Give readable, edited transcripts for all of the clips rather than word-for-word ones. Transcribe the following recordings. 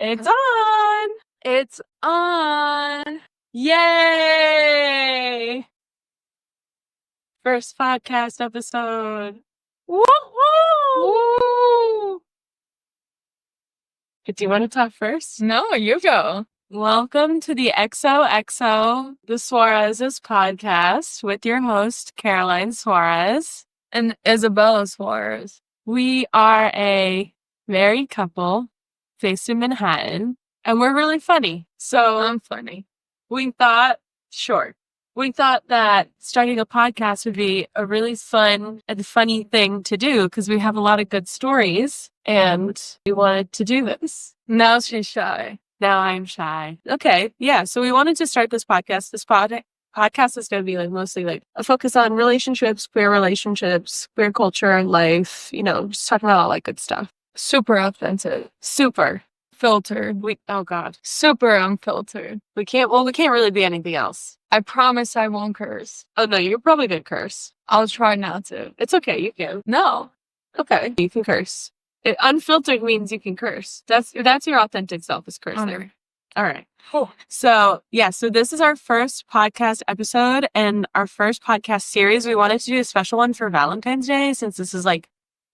It's on! It's on! Yay! First podcast episode. Woo-hoo! Do you want to talk first? No, you go. Welcome to the xoxo the Soareses podcast with your host, Caroline Suarez. And Isabella Suarez. We are a married couple based in Manhattan, and we're really funny. So I'm funny. we thought that starting a podcast would be a really fun and funny thing to do because we have a lot of good stories and we wanted to do this. Now she's shy. Now I'm shy. Okay. Yeah. So we wanted to start this podcast. This podcast is going to be like mostly like a focus on relationships, queer culture and life, just talking about all that good stuff. Super authentic. Super Filtered. oh God. Super unfiltered. We can't really be anything else. I promise I won't curse. Oh no, you're probably going to curse. I'll try not to. It's okay. You can. No. Okay. You can curse. Unfiltered means you can curse. That's your authentic self is cursing. All right. Cool. So this is our first podcast episode and our first podcast series. We wanted to do a special one for Valentine's Day since this is like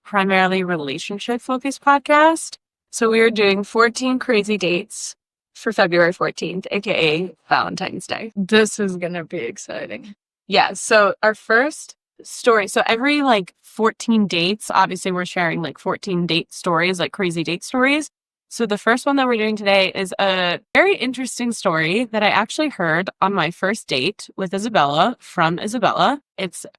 primarily relationship focused podcast. So we are doing 14 crazy dates for February 14th, aka Valentine's Day. This is going to be exciting. Yeah. So our first story. So every 14 dates, obviously we're sharing 14 date stories, crazy date stories. So the first one that we're doing today is a very interesting story that I actually heard on my first date with Isabella from Isabella.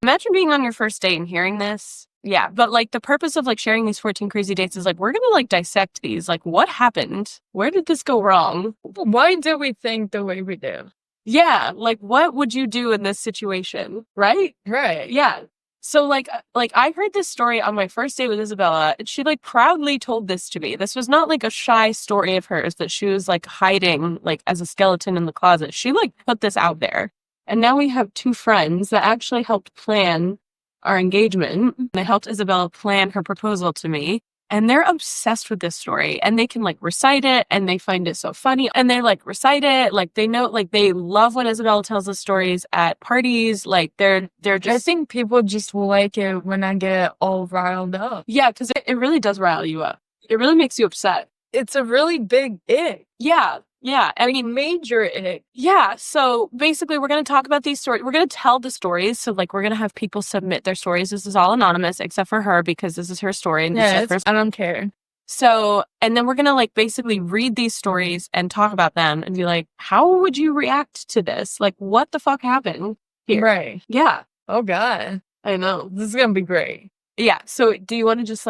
Imagine being on your first date and hearing this. Yeah. But the purpose of sharing these 14 crazy dates is we're going to dissect these. What happened? Where did this go wrong? Why do we think the way we do? Yeah. What would you do in this situation? Right? Right. Yeah. So I heard this story on my first date with Isabella, and she proudly told this to me. This was not a shy story of hers that she was hiding as a skeleton in the closet. She put this out there. And now we have two friends that actually helped plan our engagement. They helped Isabella plan her proposal to me. And they're obsessed with this story, and they can recite it, and they find it so funny, and they recite it, they know, they love when Isabella tells the stories at parties. They're just. I think people just like it when I get all riled up. Yeah, because it really does rile you up. It really makes you upset. It's a really big ick. Yeah. I mean, major ick. Yeah. So basically, we're going to talk about these stories. We're going to tell the stories. So we're going to have people submit their stories. This is all anonymous except for her because this is her story. And I don't care. So, and then we're going to basically read these stories and talk about them and be how would you react to this? What the fuck happened here? Right. Yeah. Oh God. I know. This is going to be great. Yeah. So do you want to just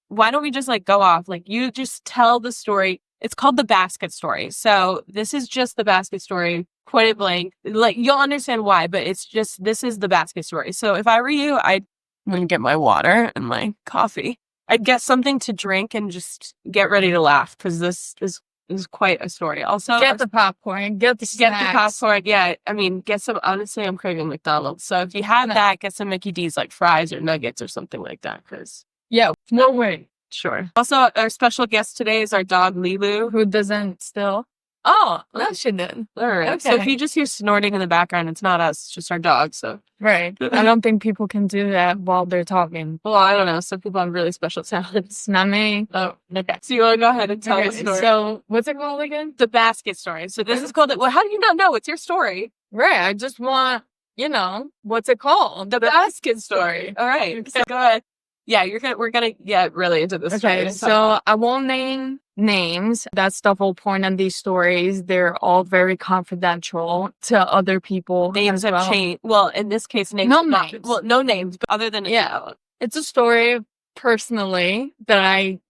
why don't we just go off? You just tell the story. It's called the basket story. So this is just the basket story, point blank. You'll understand why, but this is the basket story. So if I were you, I'm going to get my water and my coffee. I'd get something to drink and just get ready to laugh because this is quite a story. Also, get the popcorn, get the snacks. Get the popcorn. Yeah. I mean, get some, honestly, I'm craving McDonald's. So if you have that, get some Mickey D's fries or nuggets or something like that. Yeah, no way. Sure. Also, our special guest today is our dog, Lilu. Who doesn't still? Oh, no, she did. All right. Okay. So if you just hear snorting in the background, it's not us. It's just our dog. So right. I don't think people can do that while they're talking. Well, I don't know. Some people have really special talents. Not me. Oh, okay. So you want to go ahead and tell the story? So what's it called again? The basket story. So this is called it. Well, how do you not know? It's your story. Right. I just want, what's it called? The basket story. All right. Okay. So go ahead. Yeah, we're gonna get really into this. Okay, so I won't name names. That's the whole point of these stories. They're all very confidential to other people. Names have changed. Well, in this case, names. No names. Well, no names, but other than it's a story personally that I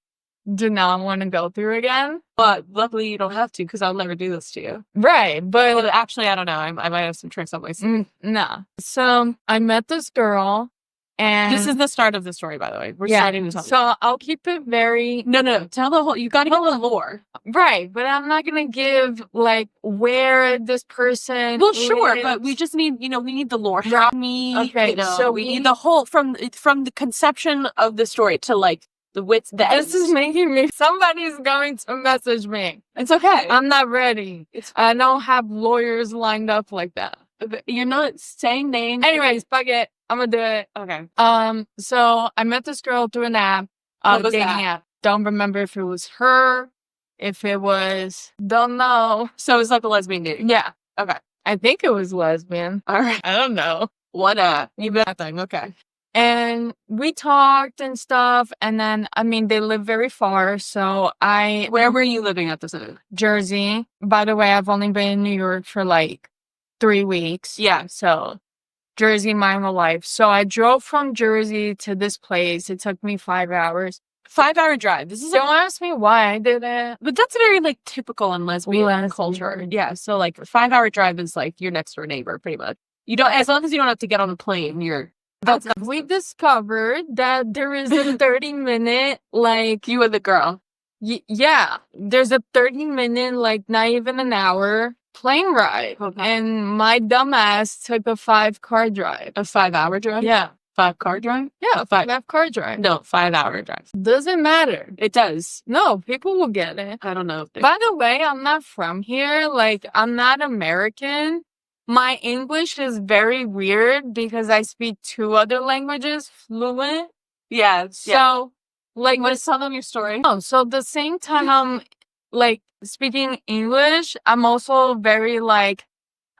do not want to go through again. But luckily, you don't have to because I'll never do this to you. Right, but well, actually, I don't know. I might have some tricks up my sleeve. No. So I met this girl. And this is the start of the story, by the way. We're starting to talk. So I'll keep it very... No. Tell the whole... You got to give the lore. Right. But I'm not going to give, where this person Well, sure. lives. But we just need, we need the lore. How me... Okay. So we need the whole... From the conception of the story to, The wits, the This is making me. Somebody's going to message me. It's okay. I'm not ready. I don't have lawyers lined up like that. You're not saying names. Anyways, fuck it. I'm gonna do it. Okay. So I met this girl through an app. What was dating that? app. Don't remember if it was her, if it was, don't know. So it's like a lesbian dating. Yeah. Okay. I think it was lesbian. All right. I don't know. One app. You bet. Thing. Okay. And we talked and stuff. And then, I mean, they live very far. So Where were you living at the time? Jersey. By the way, I've only been in New York for like 3 weeks. Yeah. So Jersey, my whole life. So I drove from Jersey to this place. It took me 5 hours. 5-hour drive. This is Don't ask me why I did it. but that's very like typical in lesbian culture. Yeah. So like a 5-hour drive is like your next door neighbor, pretty much. You don't, as long as you don't have to get on a plane, We discovered that there is a 30-minute, like... You and the girl. Yeah. There's a 30-minute, like, not even an hour plane ride. Okay. And my dumbass took a 5-car drive. A 5-hour drive? Yeah. 5-car drive? Yeah, Five. 5-car drive. No, 5-hour drive. Doesn't matter. It does. No, people will get it. I don't know. By the way, I'm not from here. Like, I'm not American. My English is very weird because I speak 2 other languages fluent. Yeah. So, like, Let's tell them your story. oh, so the same time I'm like speaking English, I'm also very like,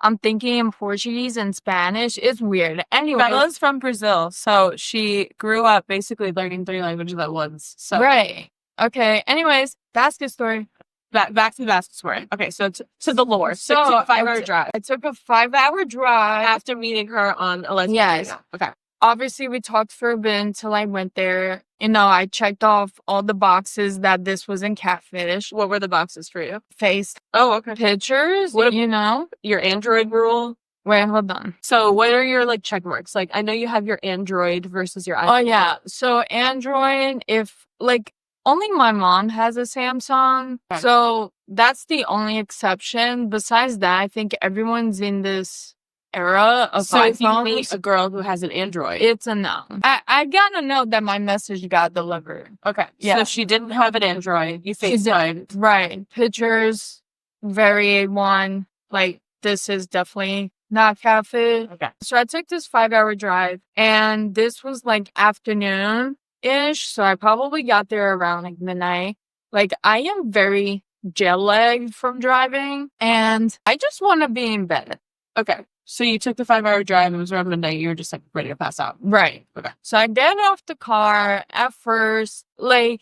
I'm thinking in Portuguese and Spanish. It's weird. Anyway, Bella's from Brazil, so she grew up basically learning 3 languages at once. So right. Okay. Anyways, basket story. back to the basket story. Okay, so to the lore. So So, a 5-hour drive I took a 5-hour drive. after meeting her on a lesbian. Yes. dating app. Okay. Obviously, we talked for a bit until I went there. You know, I checked off all the boxes that this wasn't catfish. What were the boxes for you? Face Oh, okay. pictures, What- you know? Your Android rule. Wait, hold on. So what are your like check marks? Like I know you have your Android versus your iPhone. Oh, yeah. So, Android, if like only my mom has a Samsung. Okay. So, that's the only exception. Besides that, I think everyone's in this era of So if you meet iPhones. a girl who has an Android, It's a no. I gotta know that my message got delivered. okay. Yeah. So if she didn't have an Android, you She did. FaceTimed. Right. Pictures, very A1. Like, this is definitely not catfish. Okay. So I took this 5-hour drive, and this was like afternoon-ish. So I probably got there around like midnight. Like, I am very jet lagged from driving, and I just want to be in bed. Okay. So you took the 5-hour drive. It was around midnight. You were just like ready to pass out. Right. Okay. So I get off the car at first, like,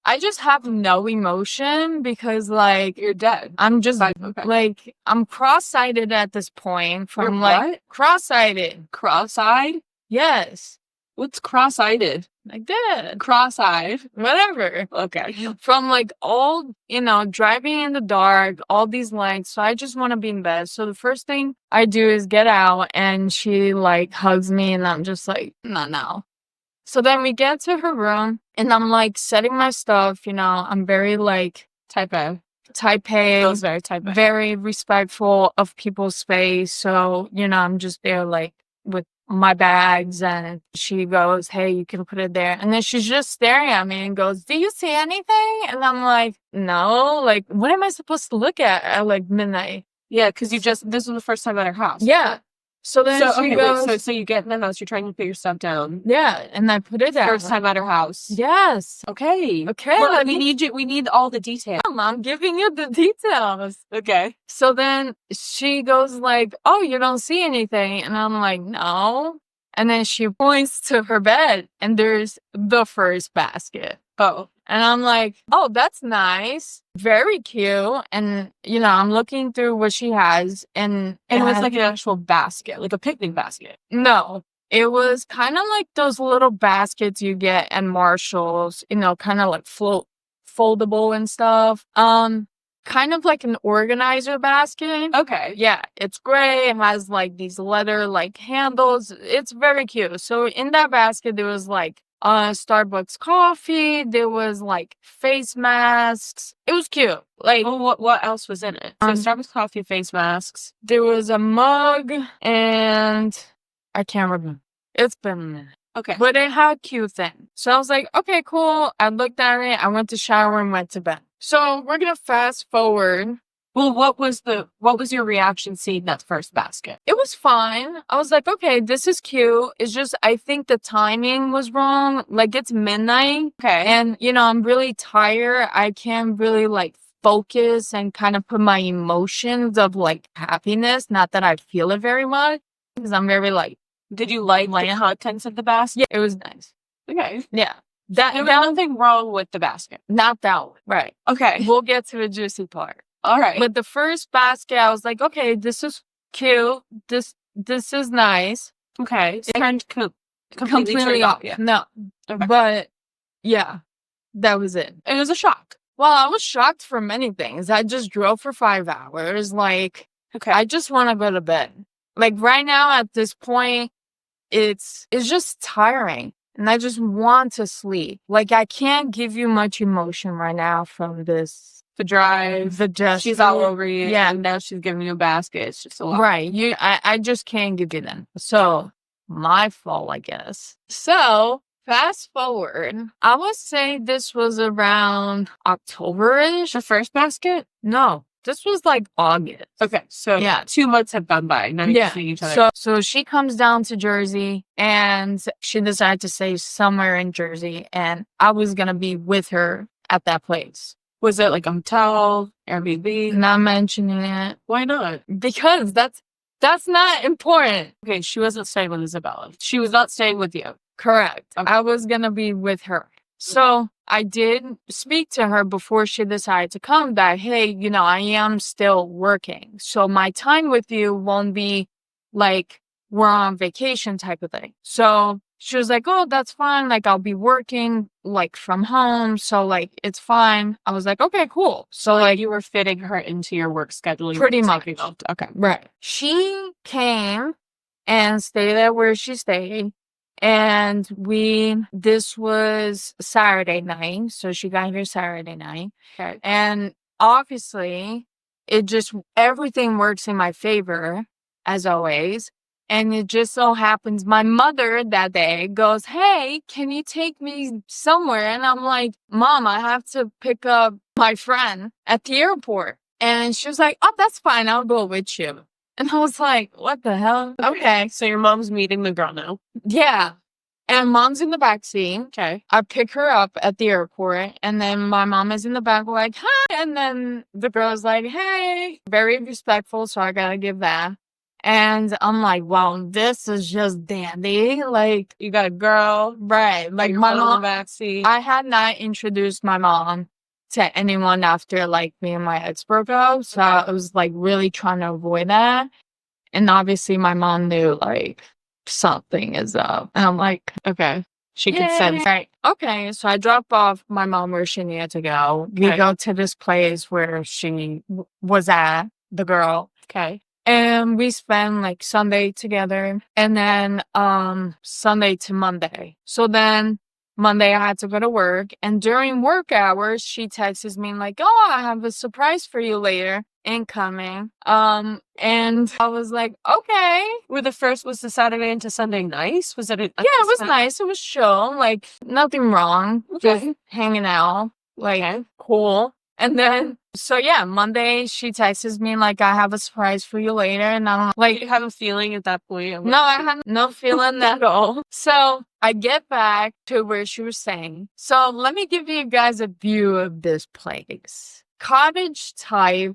I just have no emotion because, like, You're dead. I'm just Okay. like, I'm cross-sighted at this point from You're like what? cross-sighted. Cross-eyed? Yes. What's cross-eyed? Like that. Cross-eyed. Whatever. Okay. From like all, driving in the dark, all these lights. So I just want to be in bed. So the first thing I do is get out, and she like hugs me, and I'm just like, not now. So then we get to her room, and I'm like setting my stuff, I'm very like Type A. type It A, was very type A. very respectful of people's space. So, I'm just there like with my bags, and she goes, hey, you can put it there. And then she's just staring at me and goes, do you see anything? And I'm like, no, like, what am I supposed to look at like midnight? Yeah, because this was the first time at her house. Yeah. So then she okay, goes, so you get in the house, you're trying to put your stuff down. yeah. And I put it down. First time at her house. Yes. Okay. Okay. Well, we need all the details. I'm giving you the details. Okay. So then she goes like, oh, you don't see anything. And I'm like, no. And then she points to her bed, and there's the first basket. Oh. And I'm like, oh, that's nice. Very cute. And, I'm looking through what she has, and And it was like an actual basket, like a picnic basket. no, it was kind of like those little baskets you get at Marshall's, kind of like foldable and stuff. Kind of like an organizer basket. Okay. Yeah, it's gray. It has like these leather like handles. It's very cute. So in that basket, there was like Starbucks coffee. There was like face masks. It was cute. Like, Well, what else was in it? So Starbucks coffee, face masks. there was a mug, and I can't remember. It's been a minute. Okay. but it had Q thin. So I was like, okay, cool. I looked at it. I went to shower and went to bed. So we're going to fast forward. Well, what was your reaction seeing that first basket? It was fine. I was like, okay, this is cute. It's just, I think the timing was wrong. Like, it's midnight. Okay. And, I'm really tired. I can't really, like, focus and kind of put my emotions of, like, happiness. Not that I feel it very much, because I'm very, like, did you like the contents of the basket? Yeah, it was nice. Okay. Yeah. There was nothing wrong with the basket. Not that one. Right. Okay. We'll get to the juicy part. All right. With the first basket, I was like, okay, this is cute. This is nice. Okay. So it turned completely off. Yeah. No. Okay. But yeah, that was it. It was a shock. Well, I was shocked for many things. I just drove for 5 hours. Like, okay, I just want to go to bed. Like right now at this point, it's just tiring. And I just want to sleep. Like, I can't give you much emotion right now from this. The drive, the gesture. She's all over you. Yeah. And now she's giving you a basket. It's just a lot. Right. I just can't give you that. So, my fault, I guess. So, fast forward. I would say this was around October-ish. The first basket? No. This was like August. Okay. So, yeah, 2 months have gone by. Now you're seeing each other. So she comes down to Jersey and she decided to stay somewhere in Jersey. And I was going to be with her at that place. Was it like a hotel, Airbnb? Not mentioning it. Why not? Because that's not important. Okay, she wasn't staying with Isabella. She was not staying with you. Correct. Okay. I was going to be with her. So I did speak to her before she decided to come that, hey, I am still working. So my time with you won't be like we're on vacation type of thing. So she was like, oh, that's fine. Like, I'll be working, like, from home. So, like, it's fine. I was like, okay, cool. So, like, you were fitting her into your work schedule. Pretty much. Okay. Right. She came and stayed there where she stayed. And this was Saturday night. So, she got here Saturday night. Okay. And obviously, everything works in my favor, as always. And it just so happens my mother that day goes, hey, can you take me somewhere? And I'm like, Mom, I have to pick up my friend at the airport. And she was like, oh, that's fine. I'll go with you. And I was like, what the hell? Okay. So your mom's meeting the girl now. Yeah. And Mom's in the back seat. Okay. I pick her up at the airport. And then my mom is in the back like, hi. And then the girl's like, hey. Very respectful. So I got to give that. And I'm like, wow, this is just dandy. Like, you got a girl. Right. Like, my mom in the backseat. I had not introduced my mom to anyone after, like, me and my ex broke up. So I was, like, really trying to avoid that. And obviously, my mom knew, like, something is up. And I'm like, okay. She could sense. Right. Okay. So I drop off my mom where she needed to go. We go to this place where she was at, the girl. Okay. And we spend like Sunday together and then Sunday to Monday. So then Monday I had to go to work. And during work hours, she texts me like, oh, I have a surprise for you later. Incoming. And I was like, okay. Was the Saturday into Sunday nice? Was it? Yeah, it was nice. It was chill. Like, nothing wrong. Okay. Just hanging out. Like, cool. And then, so yeah, Monday she texts me like, I have a surprise for you later. And I'm like, you have a feeling at that point? No, I had no feeling at all. So I get back to where she was staying. So let me give you guys a view of this place. Cottage type,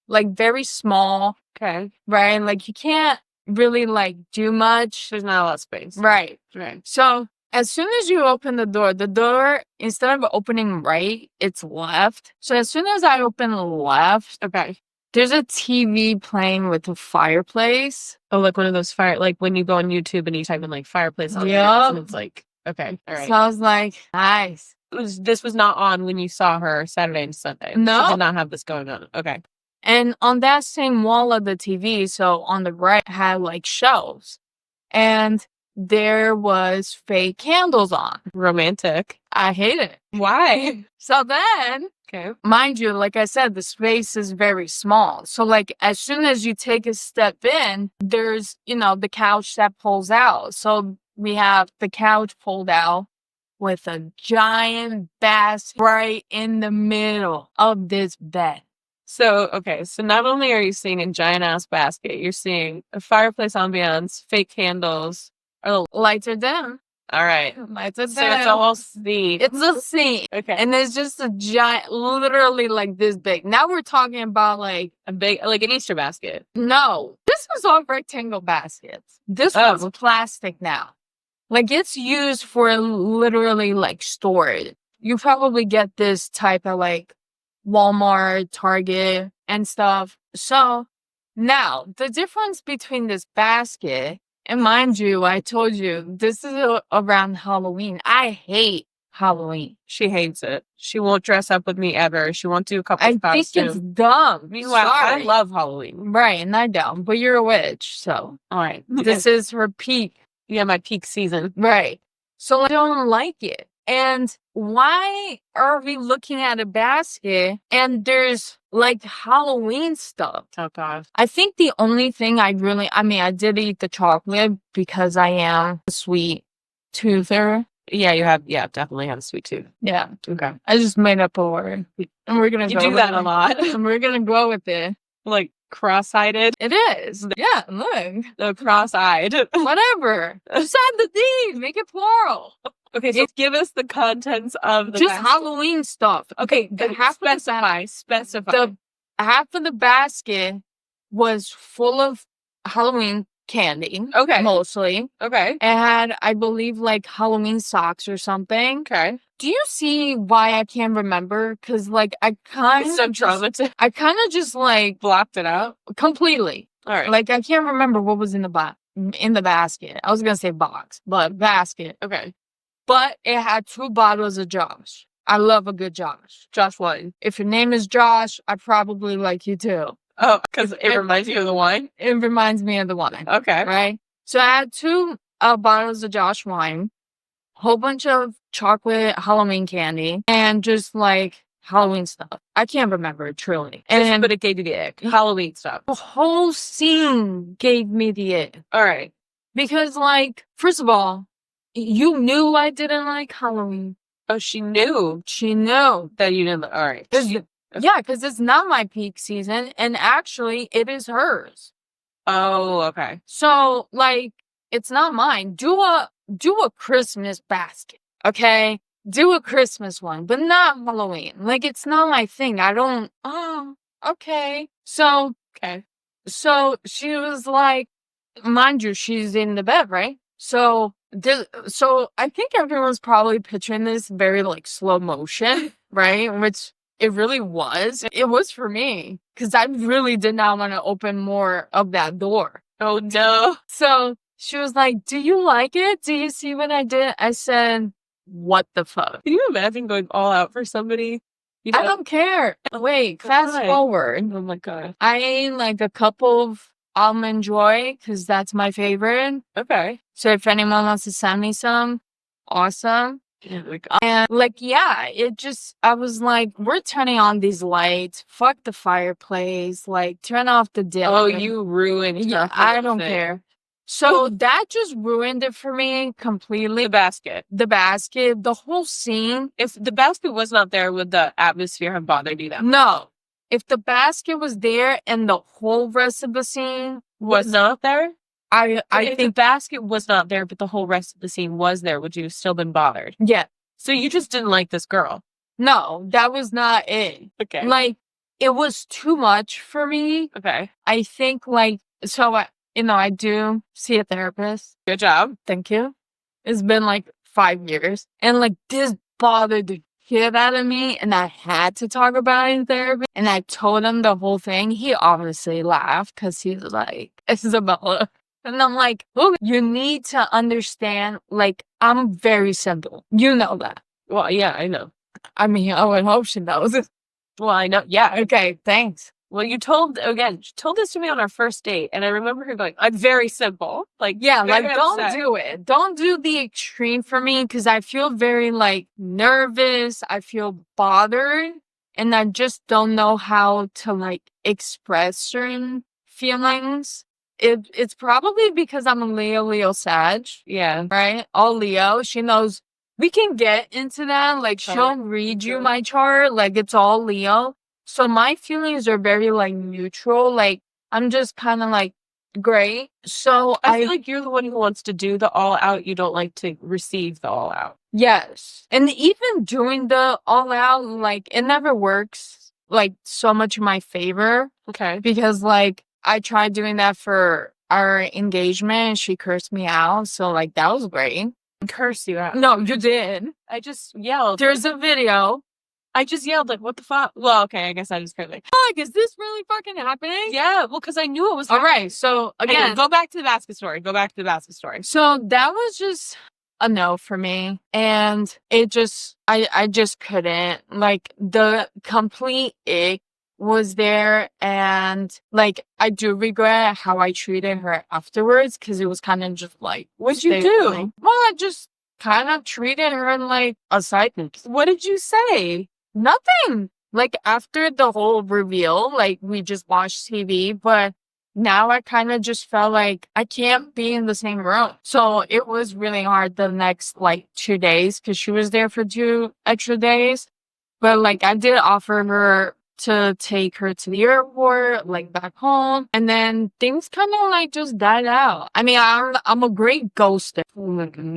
like very small. Okay. Right? Like you can't really like do much. There's not a lot of space. Right. Right. So as soon as you open the door, instead of opening right, it's left. So as soon as I open left, okay, there's a TV playing with a fireplace. Oh, like one of those like when you go on YouTube and you type in like fireplace on yeah, and it's like, okay, all right. So I was like, nice. This was not on when you saw her Saturday and Sunday. No. She did not have this going on. Okay. And on that same wall of the TV, so on the right, had like shelves. And there was fake candles on. Romantic. I hate it. Why? So then, okay, mind you, like I said, the space is very small. So like as soon as you take a step in, there's, the couch that pulls out. So we have the couch pulled out with a giant basket right in the middle of this bed. So, okay, so not only are you seeing a giant ass basket, you're seeing a fireplace ambiance, fake candles. Oh, Lights are dim. all right. Lights are dim. So it's almost the. It's a scene. Okay. And there's just a giant, literally like this big. Now we're talking about like A big, like an Easter basket. no, this was all rectangle baskets. This was plastic now. Like it's used for literally like storage. You probably get this type of like Walmart, Target, and stuff. So now the difference between this basket, and mind you, I told you this is around Halloween. I hate Halloween. She hates it. She won't dress up with me ever. She won't do a couple I of think costumes. it's dumb. Meanwhile, I Sorry. love Halloween. Right, and I don't, but you're a witch, so All right. this is her peak. Yeah, my peak season. Right. So I don't like it. And why are we looking at a basket and there's like Halloween stuff? Oh, God. I think the only thing I did eat the chocolate because I am a sweet toother. Yeah, definitely have a sweet tooth. Yeah. Okay. I just made up a word. And we're going to You do that a lot. And we're going to go with it. Like cross-eyed. It is. Yeah, look. The cross-eyed. Whatever. Just add the D. Make it plural. Okay, so give us the contents of the just basket. Halloween stuff. Okay, the half specify. the half of the basket was full of Halloween candy. Okay. Mostly. Okay. It had, I believe, like Halloween socks or something. Okay. Do you see why I can't remember? Because like I kind So traumatized. of just like Blocked it out. completely. All right. Like I can't remember what was in the basket. I was gonna say box, but basket. Okay. But it had 2 bottles of Josh. I love a good Josh. Josh wine. If your name is Josh, I probably like you too. Oh, because it reminds you of the wine? It reminds me of the wine. Okay. Right? So I had 2 bottles of Josh wine, whole bunch of chocolate Halloween candy, and just like Halloween stuff. I can't remember it truly. But it gave you the ick. Halloween stuff. The whole scene gave me the ick. All right. Because like, first of all, you knew I didn't like Halloween. Oh, she knew She knew. that you didn't. All right. Yeah, because it's not my peak season, and actually, it is hers. Oh, okay. So, like, it's not mine. Do a Christmas basket, okay? Do a Christmas one, but not Halloween. Like, it's not my thing. I don't. Oh, okay. So she was like, mind you, she's in the bed, right? So I think everyone's probably picturing this very like slow motion, right? Which it really was. It was for me because I really did not want to open more of that door. Oh, no. So she was like, "Do you like it? Do you see what I did?" I said, "What the fuck?" Can you imagine going all out for somebody? You know? I don't care. Wait, fast Why? forward. Oh, my God. I ate like a couple of Almond Joy because that's my favorite. Okay. So if anyone wants to send me some, awesome. Oh, my God. And like, yeah, I was like, we're turning on these lights. Fuck the fireplace. Like, turn off the dim. Oh, you ruined Yeah, her I whole don't thing. care. So that just ruined it for me completely. The basket. The basket, the whole scene. If the basket was not there, would the atmosphere have bothered you that much? No. If the basket was there and the whole rest of the scene Was not there? I If the think, basket was not there, but the whole rest of the scene was there, would you have still been bothered? yeah. So you just didn't like this girl. No, that was not it. Okay. Like, it was too much for me. Okay. I think, like, so, I do see a therapist. Good job. Thank you. It's been, like, 5 years. And, like, this bothered the shit out of me, and I had to talk about it in therapy. And I told him the whole thing. He obviously laughed because he's like, Isabella. And I'm like, look, you need to understand, like, I'm very simple. You know that. Well, yeah, I know. I mean, I would hope she knows. Well, I know. Yeah. Okay, thanks. Well, she told this to me on our first date, and I remember her going, "I'm very simple." Like, Yeah, very like, don't upset. do it. Don't do the extreme for me because I feel very, like, nervous. I feel bothered, and I just don't know how to, like, express certain feelings. it's probably because I'm a Leo Sag, Yeah. right? All Leo. She knows we can get into that. Like, she'll read you my chart. Like, it's all Leo. So my feelings are very, like, neutral. Like, I'm just kind of, like, gray. So I feel like you're the one who wants to do the all out. You don't like to receive the all out. Yes. And even doing the all out, like, it never works, like, so much in my favor. Okay. Because, like, I tried doing that for our engagement and she cursed me out. So, like, that was great. Curse you out. No, you did. I just yelled. There's a video. I just yelled, like, what the fuck? Well, okay, I guess I just cursed, like, Fuck, is this really fucking happening? yeah, well, because I knew it was All right. So, Again, again, go back to the basket story. Go back to the basket story. so that was just a no for me. And it just, I just couldn't. Like, the complete ick was there. And, like, I do regret how I treated her afterwards because it was kind of just like, What'd you stay do? away. Well, I just kind of treated her like a psychic. What did you say? Nothing. Like, after the whole reveal, like, we just watched TV, but now I kind of just felt like I can't be in the same room. So it was really hard the next, like, 2 days because she was there for 2 extra days. But, like, I did offer her to take her to the airport, like, back home. And then things kind of, like, just died out. I mean, I'm a great ghoster.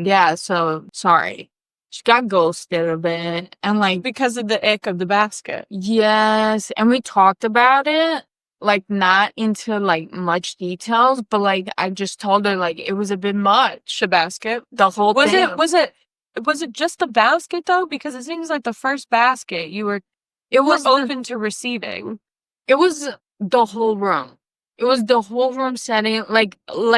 Yeah, so sorry. She got ghosted a bit. And, like, Because of the ick of the basket. yes. And we talked about it, like, not into, like, much details, but, like, I just told her, like, it was a bit much. The basket. The whole Was thing. was it just the basket though? Because it seems like the first basket you were It was open to receiving. It was the whole room. It was the whole room setting. Like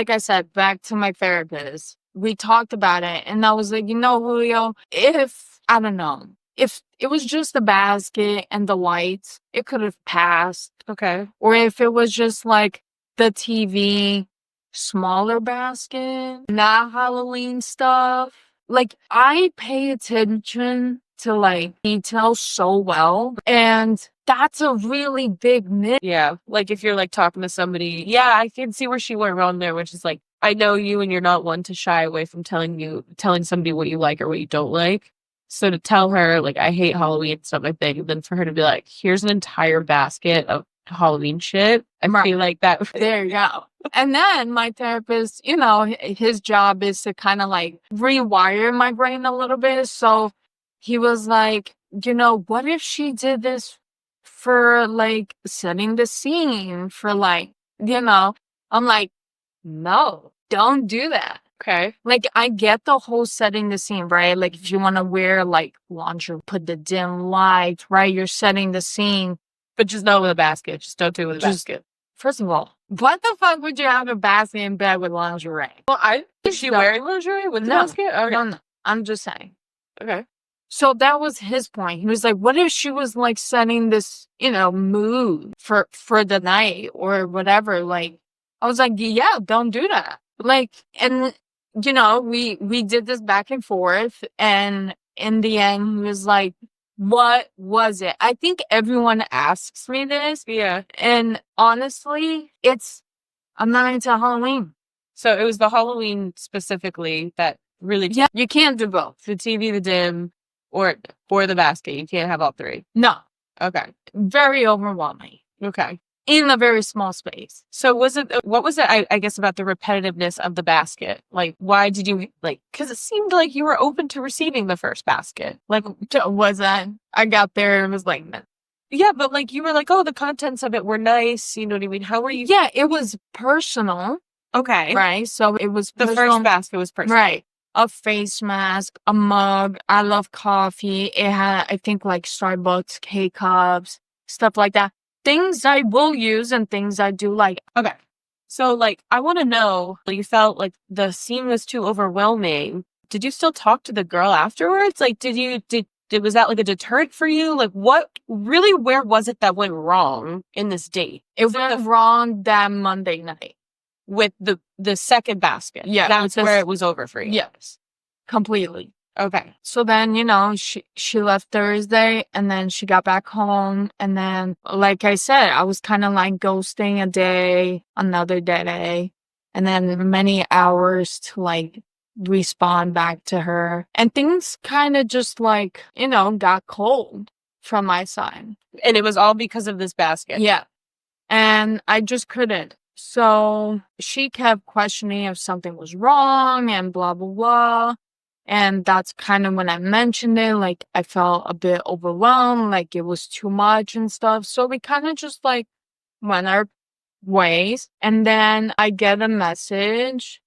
I said, back to my therapist. We talked about it, and I was like, you know, Julio, if I don't know, if it was just the basket and the lights, it could have passed. Okay. Or if it was just like the TV, smaller basket, not Halloween stuff. Like, I pay attention to, like, details so well, and that's a really big miss. Yeah. Like if you're like talking to somebody, yeah, I can see where she went wrong there, which is like, I know you and you're not one to shy away from telling somebody what you like or what you don't like. So to tell her, like, I hate Halloween and stuff like that, and then for her to be like, here's an entire basket of Halloween shit, I Right. feel like that. There you go. And then my therapist, you know, his job is to kind of, like, rewire my brain a little bit. So he was like, you know, what if she did this for, like, setting the scene for, like, you know? I'm like, no, don't do that. Okay. Like, I get the whole setting the scene, right? Like, if you want to wear, like, lingerie, put the dim lights, right? You're setting the scene. But just not with a basket. Just don't do it with a Just- basket. First of all, what the fuck would you have a basket in bed with lingerie? Well, is she No. wearing lingerie with the No. basket? Okay. No, I'm just saying. Okay. So that was his point. He was like, what if she was, like, setting this, you know, mood for the night or whatever? Like, I was like, yeah, don't do that. Like, and, you know, we did this back and forth, and in the end, he was like, what was it? I think everyone asks me this, Yeah. and honestly, I'm not into Halloween. So it was the Halloween specifically that really, Yeah, you can't do both. the TV, the dim, or the basket. You can't have all three. No, Okay. very overwhelming Okay. in a very small space. So what was it, I guess, about the repetitiveness of the basket? Like, why did you, like, because it seemed like you were open to receiving the first basket. Like, Was that? I got there and was like, yeah, but like, you were like, oh, the contents of it were nice. You know what I mean? How were you? yeah, it was personal, Okay. right? So it was The personal, first basket was personal. right? A face mask, a mug. I love coffee. It had, I think, like, Starbucks K-Cups, stuff like that. Things I will use and things I do like. Okay. So, like, I want to know, you felt like the scene was too overwhelming. Did you still talk to the girl afterwards? Like, was that like a deterrent for you? Like, where was it that went wrong in this date? It went wrong that Monday night. With the second basket. Yeah, That's with where this- it was over for you. Yes, completely. Okay. So then, you know, she left Thursday, and then she got back home. And then, like I said, I was kind of like ghosting a day, another day. and then many hours to like respond back to her. And things kind of just like, got cold from my side. And it was all because of this basket. Yeah. And I just couldn't. So she kept questioning if something was wrong and blah, blah, blah. And that's kind of when I mentioned it. Like, I felt a bit overwhelmed, like it was too much and stuff. So we kind of just like went our ways. And then I get a message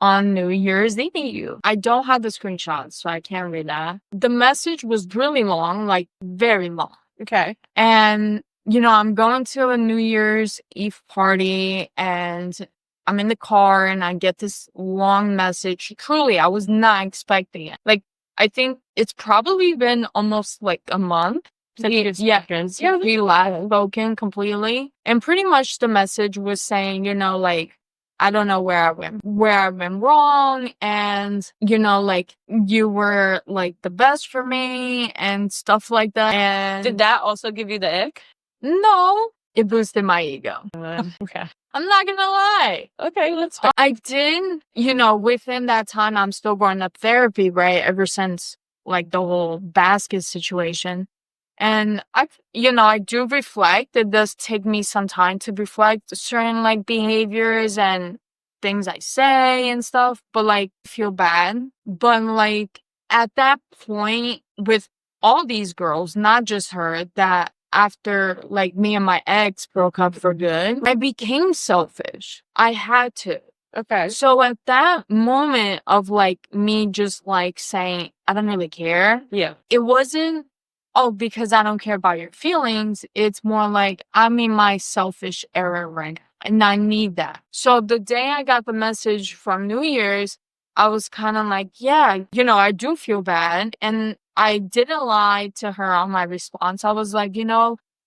on New Year's Eve. I don't have the screenshots, so I can't read that. The message was really long, like very long. Okay. And, I'm going to a New Year's Eve party and I'm in the car and I get this long message. Truly, I was not expecting it. Like, I think it's probably been almost like a month. We last spoken completely. And pretty much the message was saying, like, I don't know where I went wrong. And, like, you were like the best for me and stuff like that. And did that also give you the ick? No, it boosted my ego. Okay. I'm not gonna lie. Okay, let's start. I did, within that time, I'm still going to therapy, right? Ever since like the whole basket situation. And I do reflect. It does take me some time to reflect certain like behaviors and things I say and stuff, but like feel bad. But like at that point with all these girls, not just her, that after like me and my ex broke up for good, I became selfish. I had to. Okay. So at that moment of like me just like saying, I don't really care. Yeah. It wasn't, oh, because I don't care about your feelings. It's more like I'm in my selfish era right now and I need that. So the day I got the message from New Year's, I was kind of like, yeah, I do feel bad. And I didn't lie to her on my response. I was like,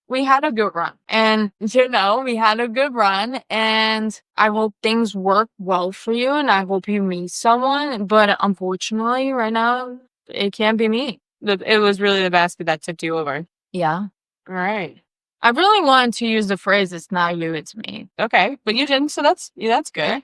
we had a good run. And, we had a good run. And I hope things work well for you. And I hope you meet someone. But unfortunately, right now, it can't be me. It was really the basket that tipped you over. Yeah. All right. I really wanted to use the phrase, it's not you, it's me. Okay. But you didn't. So that's good.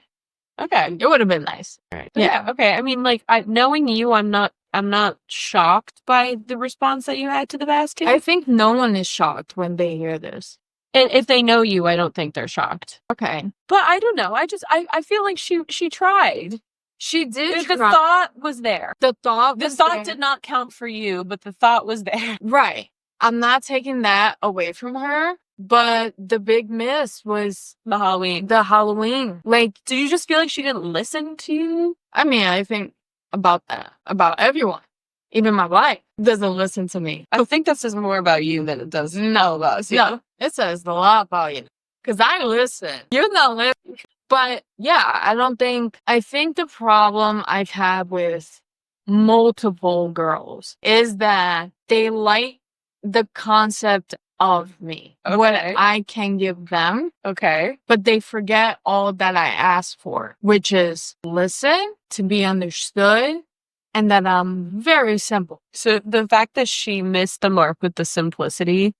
Okay. It would have been nice. All right. Yeah. Okay. I mean, like, knowing you, I'm not shocked by the response that you had to the basket. I think no one is shocked when they hear this. And if they know you, I don't think they're shocked. Okay. But I don't know. I feel like she tried. She did The try. thought was there. The thought did not count for you, but the thought was there. Right. I'm not taking that away from her. But the big miss was The Halloween. Like, Did you just feel like she didn't listen to you? I mean, I think about everyone. Even my wife doesn't listen to me. I think that says more about you than it does about us. No, it says a lot about you. Because I listen. You're not listening. But yeah, I think the problem I've had with multiple girls is that they like the concept of me, what I can give them. Okay. But they forget all that I asked for, which is listen, to be understood, and that I'm very simple. So the fact that she missed the mark with the simplicity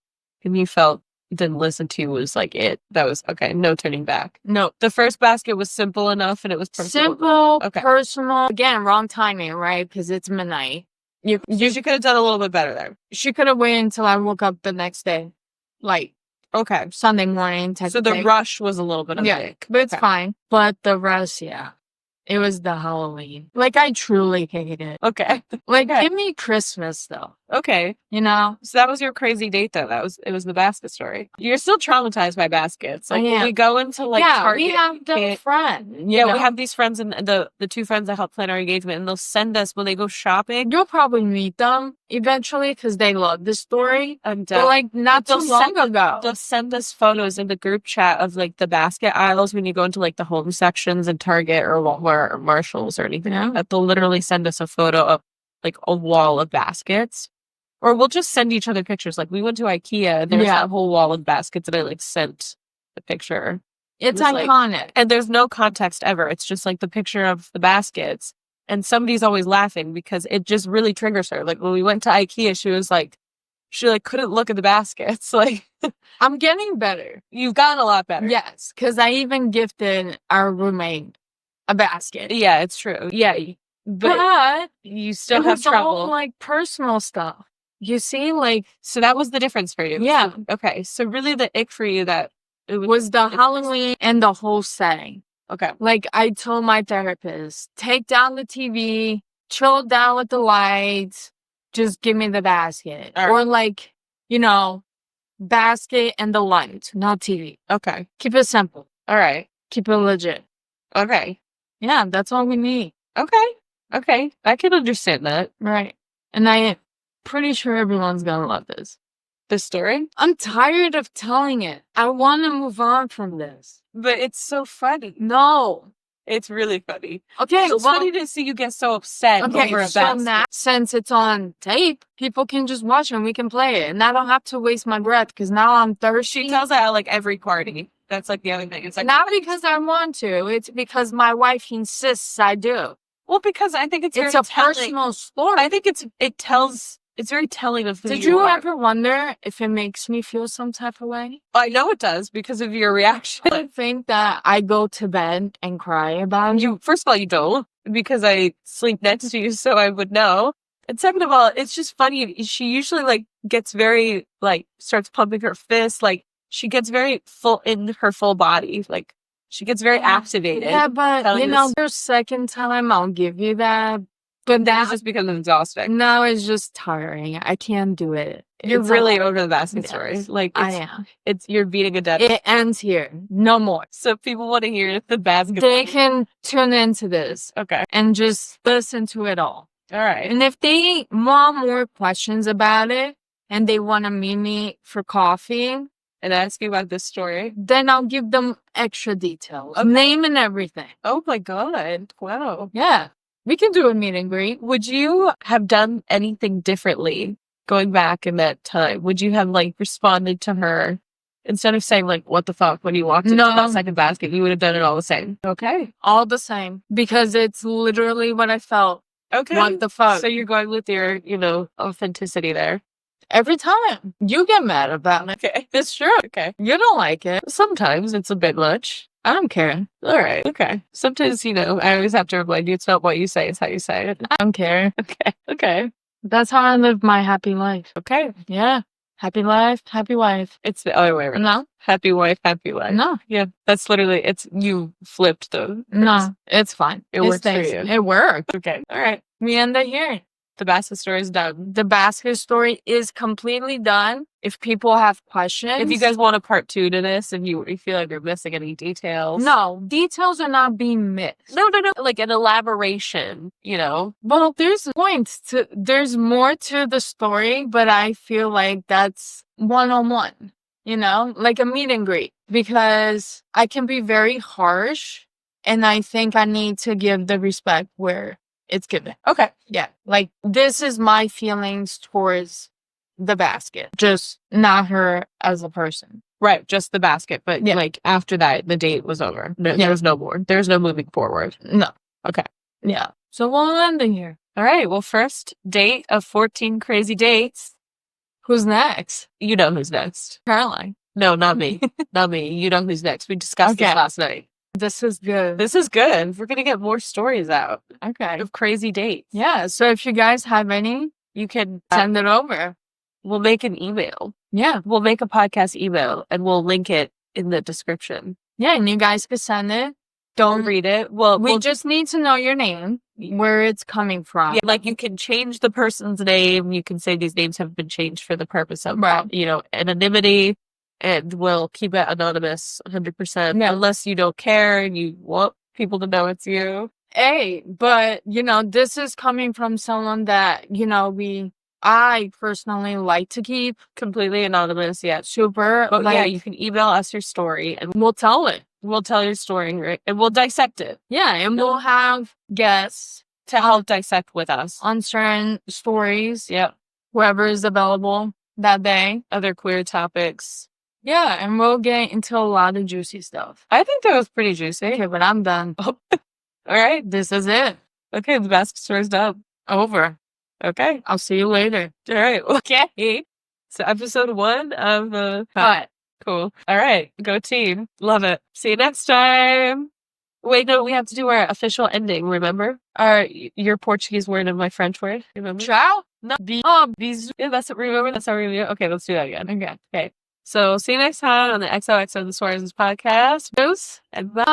and you felt didn't listen to was like it. That was okay. No turning back. No. The first basket was simple enough and it was personal. Simple, personal. Again, wrong timing, right? Because it's midnight. She could have done a little bit better there. She could have waited until I woke up the next day. Like, okay. Sunday morning. So the rush was a little bit of but it's fine. But the rest, it was the Halloween. Like, I truly hated it. Okay. Like, give me Christmas, though. Okay. So that was your crazy date, though. It was the basket story. You're still traumatized by baskets. Like, when we go into, like, Target. We have the friend. Yeah, we have these friends, and the two friends that help plan our engagement, and they'll send us, when they go shopping. You'll probably meet them eventually, because they love this story. But, like, not too long ago. They'll send us photos in the group chat of, like, the basket aisles when you go into, like, the home sections in Target or Walmart or Marshalls or anything like that. They'll literally send us a photo of, like, a wall of baskets. Or we'll just send each other pictures. Like, we went to IKEA, and there's that whole wall of baskets, and I, like, sent the picture. It's iconic. Like, and there's no context ever. It's just, like, the picture of the baskets. And somebody's always laughing because it just really triggers her. Like, when we went to IKEA, she couldn't look at the baskets. Like, I'm getting better. You've gotten a lot better. Yes, because I even gifted our roommate a basket. Yeah, it's true. Yeah. But you still have trouble. All, like, personal stuff. You see, like... So that was the difference for you. Yeah. Okay. So really the ick for you that... It was the Halloween and the whole setting. Okay. Like, I told my therapist, take down the TV, chill down with the lights, just give me the basket. All right. Or, like, you know, basket and the light, not TV. Okay. Keep it simple. All right. Keep it legit. Okay. Yeah, that's all we need. Okay. Okay. I can understand that. Right. And I'm pretty sure everyone's gonna love this. The story? I'm tired of telling it. I want to move on from this. But it's so funny. No. It's really funny. Okay, It's funny to see you get so upset over a basket. Since it's on tape, people can just watch it and we can play it. And I don't have to waste my breath because now I'm thirsty. She tells that at like every party. That's like the other thing. It's like not because I want to. It's because my wife insists I do. Well, because I think it's a personal story. I think it's very telling of who Did you you are. ever wonder if it makes me feel some type of way? I know it does because of your reaction. I think that I go to bed and cry about it. First of all, you don't, because I sleep next to you, so I would know. And second of all, it's just funny. She usually like gets very like starts pumping her fist, like she gets very full in her full body, like she gets very activated. Yeah, but you know, the second time I'll give you that. But that's just because it's exhausting. No, it's just tiring. I can't do it. You're really over the basket story. Like I am. You're beating a dead. It ends here. No more. So if people want to hear the basket. They can tune into this. Okay. And just listen to it all. All right. And if they want more questions about it and they want to meet me for coffee and ask you about this story, then I'll give them extra details. Name and everything. Oh my God. Wow. Yeah. We can do a meet and greet. Would you have done anything differently going back in that time? Would you have like responded to her instead of saying like, what the fuck, when you walked into that second basket, you would have done it all the same? Okay. All the same. Because it's literally what I felt. Okay. What the fuck? So you're going with your, authenticity there. Every time. You get mad about it. Okay. It's true. Okay. You don't like it. Sometimes it's a bit much. I don't care. All right. Okay. Sometimes, I always have to remind you, it's not what you say, it's how you say it. I don't care. Okay. Okay. That's how I live my happy life. Okay. Yeah. Happy life, happy wife. It's the other way around. No. Happy wife, happy life. No. Yeah. That's literally, you flipped the. No, it's fine. It works for you. It worked. Okay. All right. We end it here. The basket story is done. The basket story is completely done. If people have questions. If you guys want a part 2 to this, if you feel like you're missing any details. No, details are not being missed. No. Like an elaboration, Well, there's more to the story, but I feel like that's one-on-one, like a meet and greet. Because I can be very harsh, and I think I need to give the respect where it's given. Okay. Yeah. Like, this is my feelings towards the basket. Just not her as a person. Right. Just the basket. But like after that, the date was over. There was no more. There's no moving forward. No. Okay. Yeah. So we'll end it here. All right. Well, first date of 14 crazy dates. Who's next? You know who's next. Caroline. No, not me. Not me. You know who's next. We discussed this last night. This is good. This is good. We're going to get more stories out. Okay. Of crazy dates. Yeah. So if you guys have any, you can send it over. We'll make an email. Yeah. We'll make a podcast email and we'll link it in the description. Yeah. And you guys can send it. Don't read it. Well, we just need to know your name, where it's coming from. Yeah, like you can change the person's name. You can say these names have been changed for the purpose of, anonymity. And we'll keep it anonymous 100%. Yeah. Unless you don't care and you want people to know it's you. Hey, but, this is coming from someone that, I personally like to keep completely anonymous. Yeah. Super. But you can email us your story and we'll tell it. We'll tell your story, right? And we'll dissect it. Yeah. And we'll have guests to help dissect with us on certain stories. Yep. Whoever is available that day. Other queer topics. Yeah, and we'll get into a lot of juicy stuff. I think that was pretty juicy. Okay, but I'm done. Oh. All right. This is it. Okay, the basket story's done. Over. Okay. I'll see you later. All right. Okay. So episode 1 of the... Cut. Cool. All right. Go team. Love it. See you next time. Wait, no, we have to do our official ending, remember? Your Portuguese word and my French word, remember? Ciao? No. Yeah, remember? That's how we do. Okay, let's do that again. Okay. So see you next time on the XOXO the Soareses podcast. And bye.